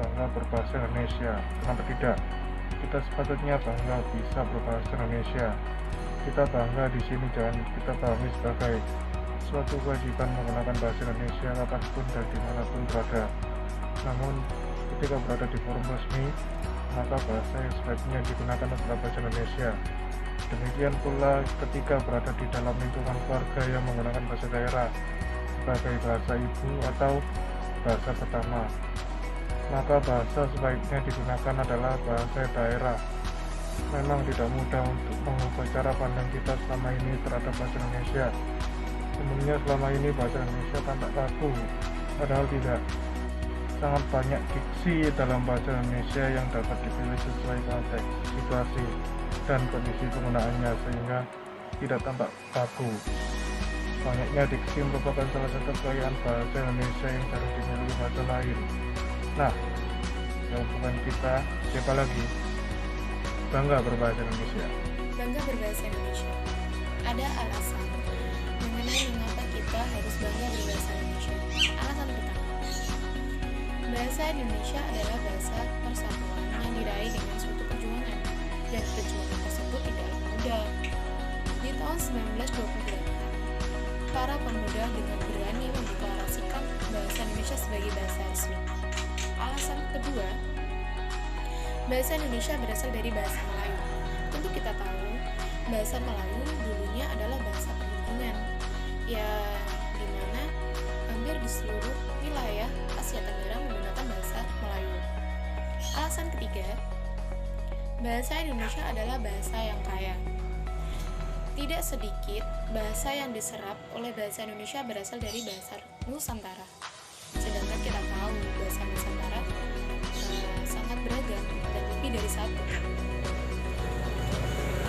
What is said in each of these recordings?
bangga berbahasa Indonesia. Kenapa tidak? Kita sepatutnya bangga bisa berbahasa Indonesia. Kita bangga di sini, jangan kita pahami sebagai suatu kewajiban menggunakan bahasa Indonesia kapanpun dan dimanapun berada. Namun ketika berada di forum resmi, maka bahasa yang sebaiknya digunakan adalah bahasa Indonesia. Demikian pula ketika berada di dalam lingkungan keluarga yang menggunakan bahasa daerah sebagai bahasa ibu atau bahasa pertama, maka bahasa sebaiknya digunakan adalah bahasa daerah. Memang tidak mudah untuk mengubah cara pandang kita selama ini terhadap bahasa Indonesia. Umumnya selama ini bahasa Indonesia tampak kaku, padahal tidak. Sangat banyak diksi dalam bahasa Indonesia yang dapat dipilih sesuai konteks, situasi, dan kondisi penggunaannya sehingga tidak tampak kaku. Banyaknya diksi merupakan salah satu kekayaan bahasa Indonesia yang harus dimiliki bahasa lain. Nah, yang bukan kita, siapa lagi? Bangga berbahasa Indonesia. Bangga berbahasa Indonesia. Ada alasan mengenai mengapa kita harus bangga berbahasa Indonesia. Alasan pertama, bahasa Indonesia adalah bahasa persatuan yang diraih dengan suatu perjuangan, dan perjuangan tersebut tidaklah mudah. Di tahun 1928, para pemuda dengan berani mendeklarasikan bahasa Indonesia sebagai bahasa resmi. Alasan kedua, bahasa Indonesia berasal dari bahasa Melayu. Tentu kita tahu, bahasa Melayu dulunya adalah bahasa perhubungan, ya dimana hampir di seluruh wilayah Asia Tenggara menggunakan bahasa Melayu. Alasan ketiga, bahasa Indonesia adalah bahasa yang kaya. Tidak sedikit bahasa yang diserap oleh bahasa Indonesia berasal dari bahasa Nusantara. Sedangkan kita tahu bahasa Nusantara sangat beragam dan lebih dari satu.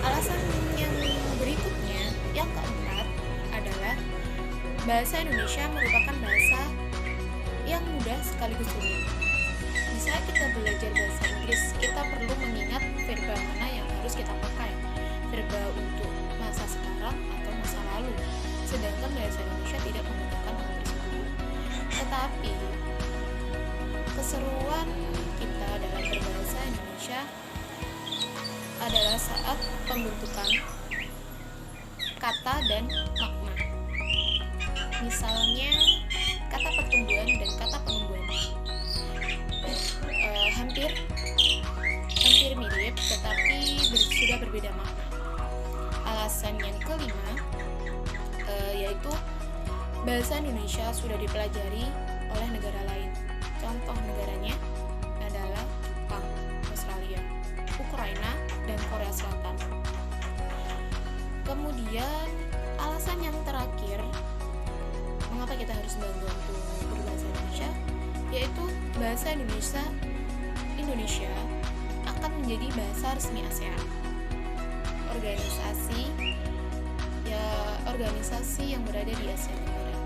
Alasan yang berikutnya, yang keempat, adalah bahasa Indonesia merupakan bahasa yang mudah sekaligus sulit. Di saat kita belajar bahasa Inggris, kita perlu mengingat verba mana yang harus kita pakai, verba untuk masa sekarang atau masa lalu. Sedangkan bahasa Indonesia tidak menggunakan hal tersebut. Tetapi keseruan kita dalam berbahasa Indonesia adalah saat pembentukan kata dan makna. Misalnya kata pertumbuhan dan kata penumbuhan hampir mirip, tetapi sudah berbeda makna. Alasan yang kelima yaitu bahasa Indonesia sudah dipelajari oleh negara lain. Contoh negaranya adalah Jepang, Australia, Ukraina, dan Korea Selatan. Kemudian alasan yang terakhir mengapa kita harus bangga untuk berbahasa Indonesia, yaitu bahasa Indonesia akan menjadi bahasa resmi ASEAN. Organisasi yang berada di Asia Tenggara.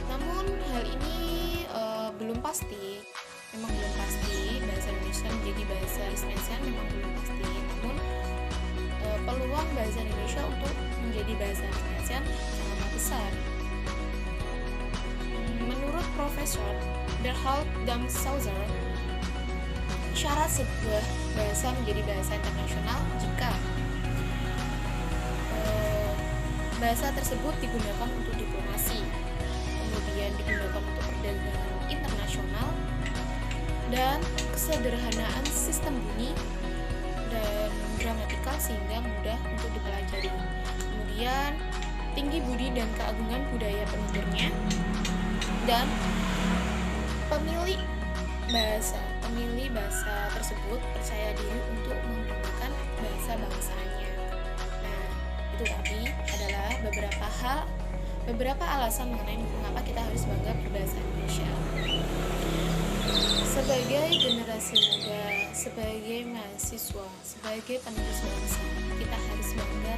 Namun hal ini belum pasti. Memang belum pasti bahasa Indonesia menjadi bahasa resmi ASEAN, memang belum pasti. Namun peluang bahasa Indonesia untuk menjadi bahasa resmi ASEAN sangat besar. Menurut Profesor Berthold Damsauser, syarat sebuah bahasa menjadi bahasa internasional jika bahasa tersebut digunakan untuk diplomasi, kemudian digunakan untuk perdagangan internasional, dan kesederhanaan sistem bunyi dan gramatikal sehingga mudah untuk dipelajari. Kemudian tinggi budi dan keagungan budaya penuturnya, dan pemilih bahasa tersebut percaya diri untuk menggunakan bahasa bangsanya. Nah, itu tadi adalah beberapa alasan mengenai mengapa kita harus bangga berbahasa Indonesia. Sebagai generasi muda, sebagai mahasiswa, sebagai penerus bangsa, kita harus bangga